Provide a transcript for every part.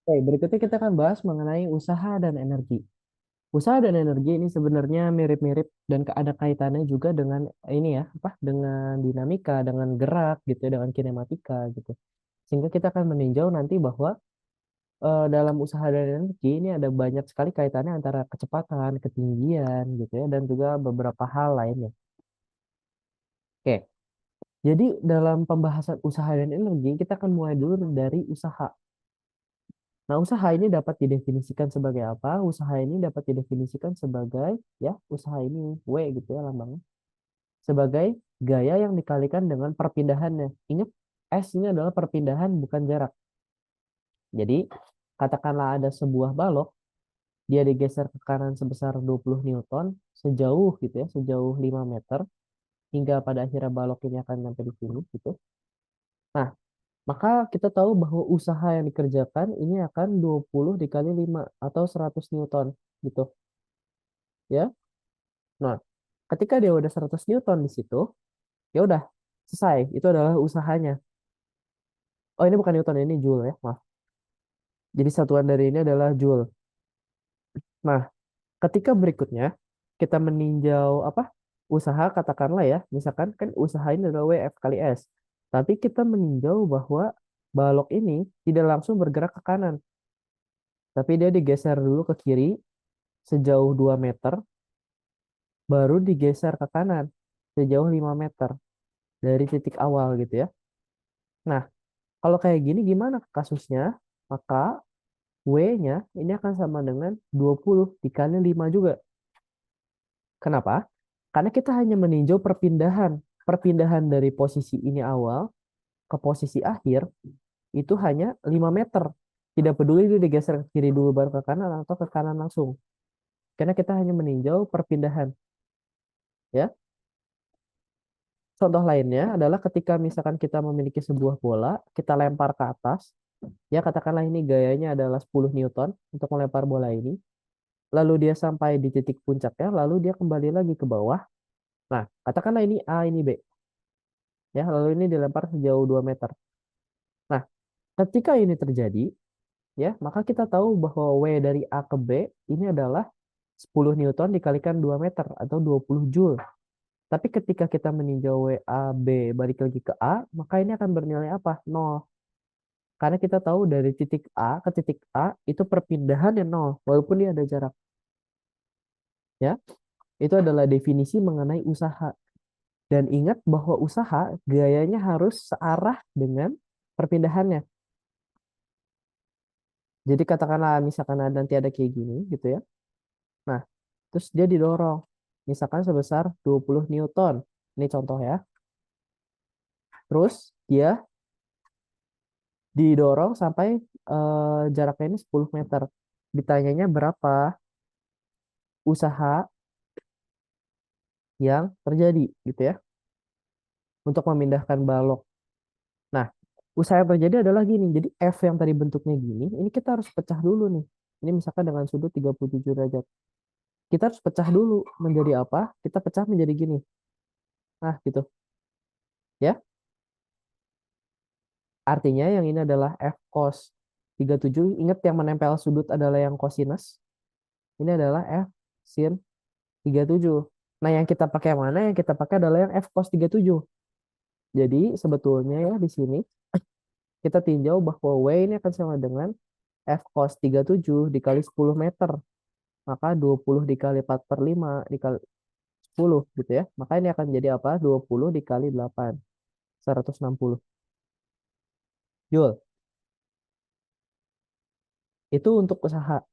Oke, berikutnya kita akan bahas mengenai usaha dan energi. Usaha dan energi ini sebenarnya mirip-mirip dan ada kaitannya juga dengan ini ya, apa? Dengan dinamika, dengan gerak gitu ya, dengan kinematika gitu. Sehingga kita akan meninjau nanti bahwa dalam usaha dan energi ini ada banyak sekali kaitannya antara kecepatan, ketinggian gitu ya, dan juga beberapa hal lainnya. Oke, jadi dalam pembahasan usaha dan energi, kita akan mulai dulu dari usaha. Nah, usaha ini dapat didefinisikan sebagai apa? Usaha ini dapat didefinisikan sebagai, ya, usaha ini W gitu ya lambangnya. Sebagai gaya yang dikalikan dengan perpindahannya. Ingat, S ini adalah perpindahan bukan jarak. Jadi, katakanlah ada sebuah balok, dia digeser ke kanan sebesar 20 Newton, sejauh gitu ya, sejauh 5 meter, hingga pada akhirnya balok ini akan sampai di sini gitu. Nah, maka kita tahu bahwa usaha yang dikerjakan ini akan 20 dikali 5 atau 100 Newton gitu ya. Nah, ketika dia udah 100 Newton di situ, ya udah selesai. Itu adalah usahanya. Oh, ini bukan Newton, ini Joule ya, maaf. Jadi satuan dari ini adalah Joule. Nah, ketika berikutnya kita meninjau apa? Usaha katakanlah ya, misalkan kan usaha ini adalah WF kali S. Tapi kita meninjau bahwa balok ini tidak langsung bergerak ke kanan, tapi dia digeser dulu ke kiri sejauh 2 meter, baru digeser ke kanan sejauh 5 meter dari titik awal gitu ya. Nah, kalau kayak gini gimana kasusnya? Maka W-nya ini akan sama dengan 20 dikali 5 juga. Kenapa? Karena kita hanya meninjau perpindahan. Perpindahan dari posisi ini awal ke posisi akhir itu hanya 5 meter. Tidak peduli dia digeser ke kiri dulu baru ke kanan atau ke kanan langsung. Karena kita hanya meninjau perpindahan. Ya. Contoh lainnya adalah ketika misalkan kita memiliki sebuah bola, kita lempar ke atas. Ya katakanlah ini gayanya adalah 10 Newton untuk melempar bola ini. Lalu dia sampai di titik puncaknya, lalu dia kembali lagi ke bawah. Nah, katakanlah ini A, ini B. Ya, lalu ini dilempar sejauh 2 meter. Nah, ketika ini terjadi, ya, maka kita tahu bahwa W dari A ke B ini adalah 10 Newton dikalikan 2 meter atau 20 Joule. Tapi ketika kita meninjau W A B balik lagi ke A, maka ini akan bernilai apa? Nol. Karena kita tahu dari titik A ke titik A itu perpindahan yang nol, walaupun dia ada jarak. Ya, itu adalah definisi mengenai usaha. Dan ingat bahwa usaha gayanya harus searah dengan perpindahannya. Jadi katakanlah misalkan nanti ada kayak gini gitu ya. Nah, terus dia didorong. Misalkan sebesar 20 Newton. Ini contoh ya. Terus dia didorong sampai jaraknya ini 10 meter. Ditanyanya berapa usaha yang terjadi gitu ya untuk memindahkan balok. Nah, usaha yang terjadi adalah gini. Jadi F yang tadi bentuknya gini, ini kita harus pecah dulu nih. Ini misalkan dengan sudut 37 derajat. Kita harus pecah dulu menjadi apa? Kita pecah menjadi gini. Nah, gitu. Ya. Artinya yang ini adalah F cos 37. Ingat yang menempel sudut adalah yang cosinus. Ini adalah F sin 37. Nah, yang kita pakai mana? Yang kita pakai adalah yang F cos 37. Jadi, sebetulnya ya di sini kita tinjau bahwa W ini akan sama dengan F cos 37 dikali 10 meter. Maka 20 dikali 4 per 5 dikali 10 gitu ya. Maka ini akan jadi apa? 20 dikali 8. 160 Joule. Itu untuk usaha.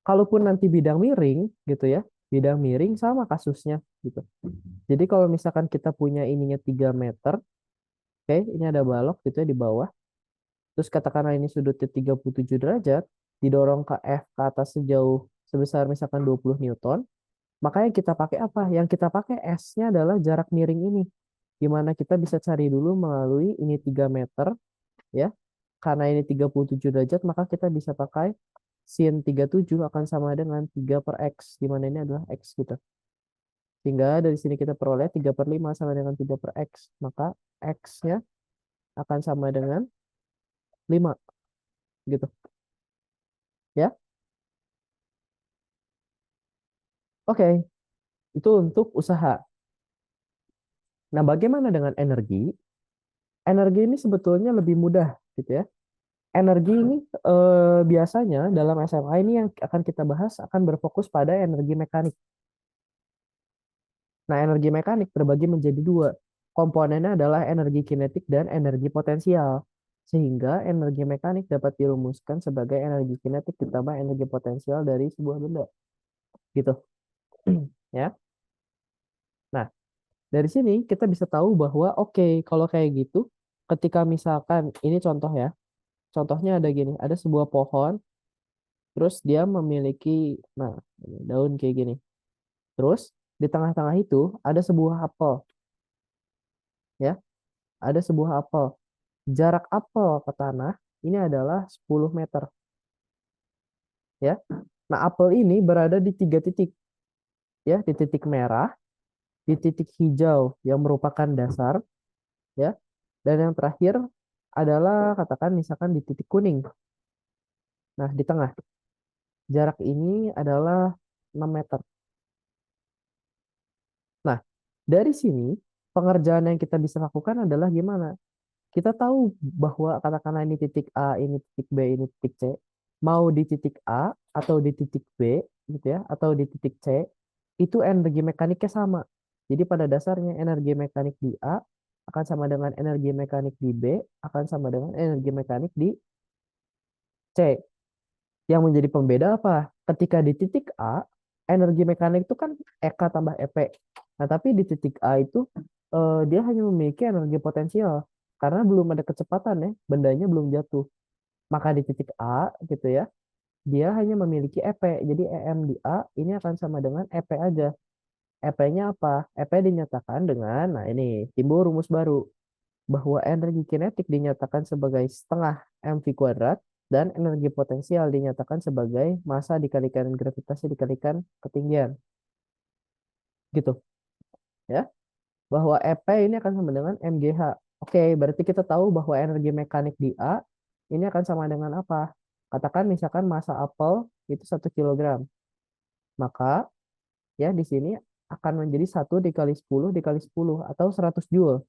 Kalaupun nanti bidang miring gitu ya. Bidang miring sama kasusnya gitu. Jadi kalau misalkan kita punya ininya 3 meter. Oke, ini ada balok gitu ya di bawah. Terus katakanlah ini sudutnya 37 derajat. Didorong ke F ke atas sejauh sebesar misalkan 20 Newton. Makanya kita pakai apa? Yang kita pakai S-nya adalah jarak miring ini. Di mana kita bisa cari dulu melalui ini 3 meter, ya. Karena ini 37 derajat, maka kita bisa pakai sin 37 akan sama dengan 3 per X, di mana ini adalah X gitu. Sehingga dari sini kita peroleh 3 per 5 sama dengan 3 per X. Maka X-nya akan sama dengan 5 gitu. Ya, oke, itu untuk usaha. Nah, bagaimana dengan energi? Energi ini sebetulnya lebih mudah, gitu ya. Energi ini biasanya dalam SMA ini yang akan kita bahas akan berfokus pada energi mekanik. Nah, energi mekanik terbagi menjadi dua. Komponennya adalah energi kinetik dan energi potensial. Sehingga energi mekanik dapat dirumuskan sebagai energi kinetik ditambah energi potensial dari sebuah benda. Gitu. Ya. Nah, dari sini kita bisa tahu bahwa oke, kalau kayak gitu, ketika misalkan ini contoh ya. Contohnya ada gini, ada sebuah pohon, terus dia memiliki, nah, ini daun kayak gini. Terus di tengah-tengah itu ada sebuah apel, ya, ada sebuah apel. Jarak apel ke tanah ini adalah 10 meter, ya. Nah, apel ini berada di tiga titik, ya, di titik merah, di titik hijau yang merupakan dasar, ya, dan yang terakhir adalah katakan misalkan di titik kuning. Nah, di tengah. Jarak ini adalah 6 meter. Nah, dari sini pengerjaan yang kita bisa lakukan adalah gimana? Kita tahu bahwa katakanlah ini titik A, ini titik B, ini titik C. Mau di titik A atau di titik B, gitu ya, atau di titik C, itu energi mekaniknya sama. Jadi pada dasarnya energi mekanik di A akan sama dengan energi mekanik di B akan sama dengan energi mekanik di C. Yang menjadi pembeda apa? Ketika di titik A, energi mekanik itu kan EK tambah EP. Nah, tapi di titik A itu dia hanya memiliki energi potensial karena belum ada kecepatan ya, bendanya belum jatuh. Maka di titik A gitu ya, dia hanya memiliki EP. Jadi EM di A ini akan sama dengan EP aja. EP-nya apa? EP dinyatakan dengan, nah ini timbul rumus baru bahwa energi kinetik dinyatakan sebagai setengah mv kuadrat dan energi potensial dinyatakan sebagai massa dikalikan gravitasi dikalikan ketinggian. Gitu ya. Bahwa EP ini akan sama dengan mgh. Oke, berarti kita tahu bahwa energi mekanik di A ini akan sama dengan apa? Katakan misalkan massa apel itu 1 kilogram. Maka ya di sini akan menjadi 1 dikali 10 atau 100 joule.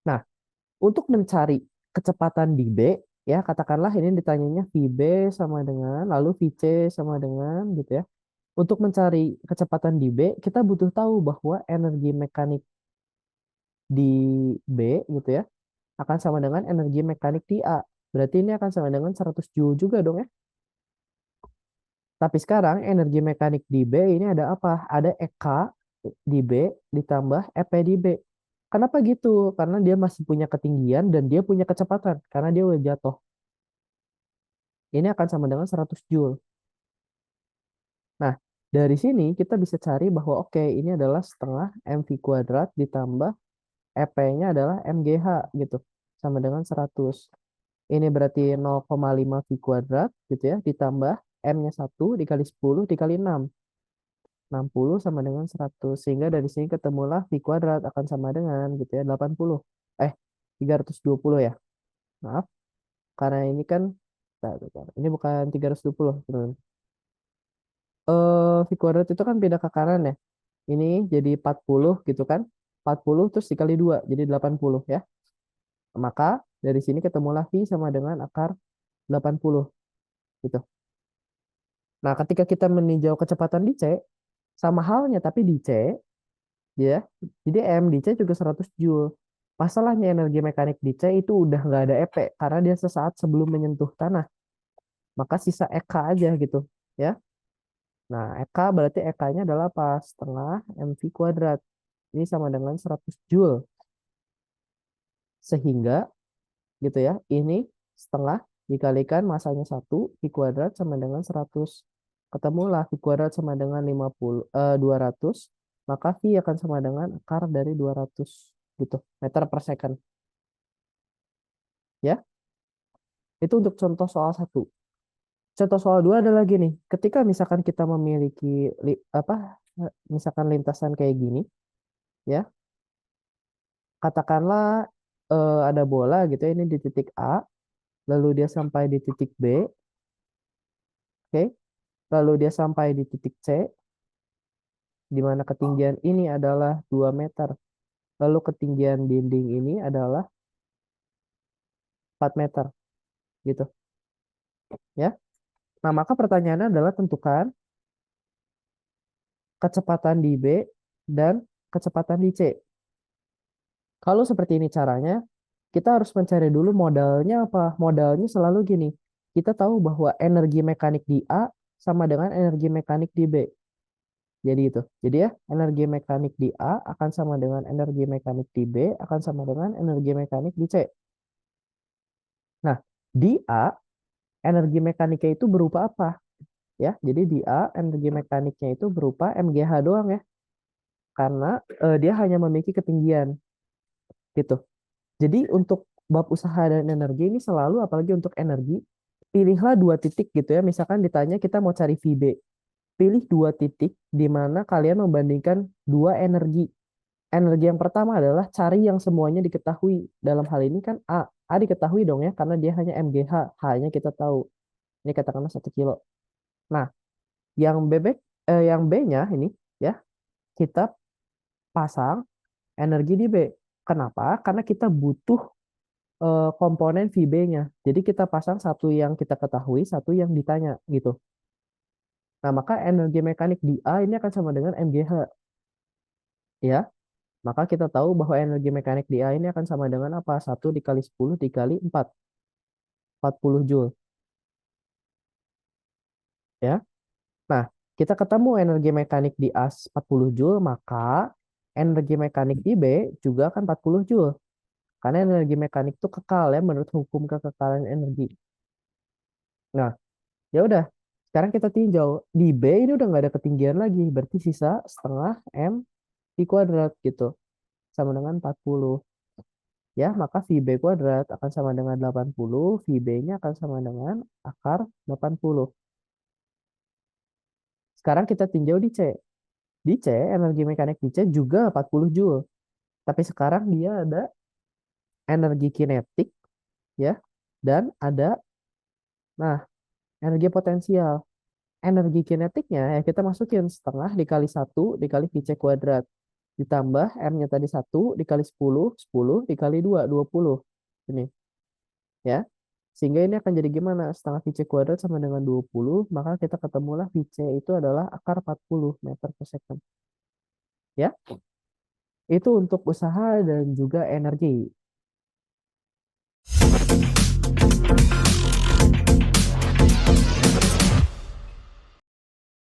Nah, untuk mencari kecepatan di B, ya katakanlah ini ditanyanya VB sama dengan, lalu VC sama dengan gitu ya. Untuk mencari kecepatan di B, kita butuh tahu bahwa energi mekanik di B gitu ya, akan sama dengan energi mekanik di A. Berarti ini akan sama dengan 100 Joule juga dong ya. Tapi sekarang energi mekanik di B ini ada apa? Ada EK di B ditambah EP di B. Kenapa gitu? Karena dia masih punya ketinggian dan dia punya kecepatan karena dia udah jatuh. Ini akan sama dengan 100 Joule. Nah, dari sini kita bisa cari bahwa oke, ini adalah setengah mv kuadrat ditambah EP-nya adalah mgh gitu. Sama dengan 100. Ini berarti 0,5 V kuadrat gitu ya, ditambah M-nya 1 dikali 10 dikali 6. 60 sama dengan 100. Sehingga dari sini ketemulah V kuadrat akan sama dengan gitu ya, 80. Eh, 320 ya. Maaf, karena ini kan, bentar, ini bukan 320, teman. V kuadrat itu kan pindah ke kanan ya. Ini jadi 40 gitu kan. 40 terus dikali 2 jadi 80 ya. Maka dari sini ketemulah V sama dengan akar 80 gitu. Nah, ketika kita meninjau kecepatan di C, sama halnya tapi di C ya. Jadi M di C juga 100 Joule. Masalahnya energi mekanik di C itu udah nggak ada EP karena dia sesaat sebelum menyentuh tanah. Maka sisa EK aja gitu ya. Nah, EK berarti EK-nya adalah apa? Setengah mv kuadrat. Ini sama dengan 100 Joule. Sehingga gitu ya. Ini setengah dikalikan masanya 1 V kuadrat sama dengan 100. Ketemulah V kuadrat sama dengan 200. Maka V akan sama dengan akar dari 200 gitu, meter per second. Ya, itu untuk contoh soal satu. Contoh soal dua adalah gini, ketika misalkan kita memiliki misalkan lintasan kayak gini, ya, katakanlah ada bola gitu ya, ini di titik A, lalu dia sampai di titik B, Oke, lalu dia sampai di titik C, di mana ketinggian ini adalah 2 meter. Lalu ketinggian dinding ini adalah 4 meter, gitu ya. Nah, maka pertanyaannya adalah tentukan kecepatan di B dan kecepatan di C. Kalau seperti ini caranya, kita harus mencari dulu modalnya apa. Modalnya selalu gini, kita tahu bahwa energi mekanik di A sama dengan energi mekanik di B. Jadi itu. Jadi ya, energi mekanik di A akan sama dengan energi mekanik di B akan sama dengan energi mekanik di C. Nah, di A energi mekaniknya itu berupa apa? Ya, jadi di A energi mekaniknya itu berupa MGH doang ya, karena dia hanya memiliki ketinggian gitu. Jadi untuk bab usaha dan energi ini selalu, apalagi untuk energi, pilihlah dua titik gitu ya. Misalkan ditanya kita mau cari VB, pilih dua titik di mana kalian membandingkan dua energi. Energi yang pertama adalah cari yang semuanya diketahui. Dalam hal ini kan A. A diketahui dong ya, karena dia hanya MGH. H-nya kita tahu. Ini katakanlah 1 kilo. Nah, yang B-nya ini ya, kita pasang energi di B. Kenapa? Karena kita butuh komponen VB-nya. Jadi kita pasang satu yang kita ketahui, satu yang ditanya gitu. Nah, maka energi mekanik di A ini akan sama dengan MGH ya. Maka kita tahu bahwa energi mekanik di A ini akan sama dengan apa? 1 dikali 10 dikali 4, 40 Joule ya. Nah, kita ketemu energi mekanik di A 40 Joule, maka energi mekanik di B juga akan 40 Joule. Karena energi mekanik itu kekal ya menurut hukum kekekalan energi. Nah, ya udah. Sekarang kita tinjau di B ini udah nggak ada ketinggian lagi, berarti sisa setengah M I kuadrat gitu, sama dengan 40. Ya, maka VB kuadrat akan sama dengan 80, VB-nya akan sama dengan akar 80. Sekarang kita tinjau di C. Di C, energi mekanik di C juga 40 Joule. Tapi sekarang dia ada energi kinetik ya, dan ada, nah, energi potensial. Energi kinetiknya ya kita masukin setengah dikali 1 dikali VC kuadrat. Ditambah M-nya tadi 1 dikali 10, 10 dikali 2, 20. Ini ya. Sehingga ini akan jadi gimana? Setengah VC kuadrat sama dengan 20, maka kita ketemulah VC itu adalah akar 40 meter per second. Ya, itu untuk usaha dan juga energi.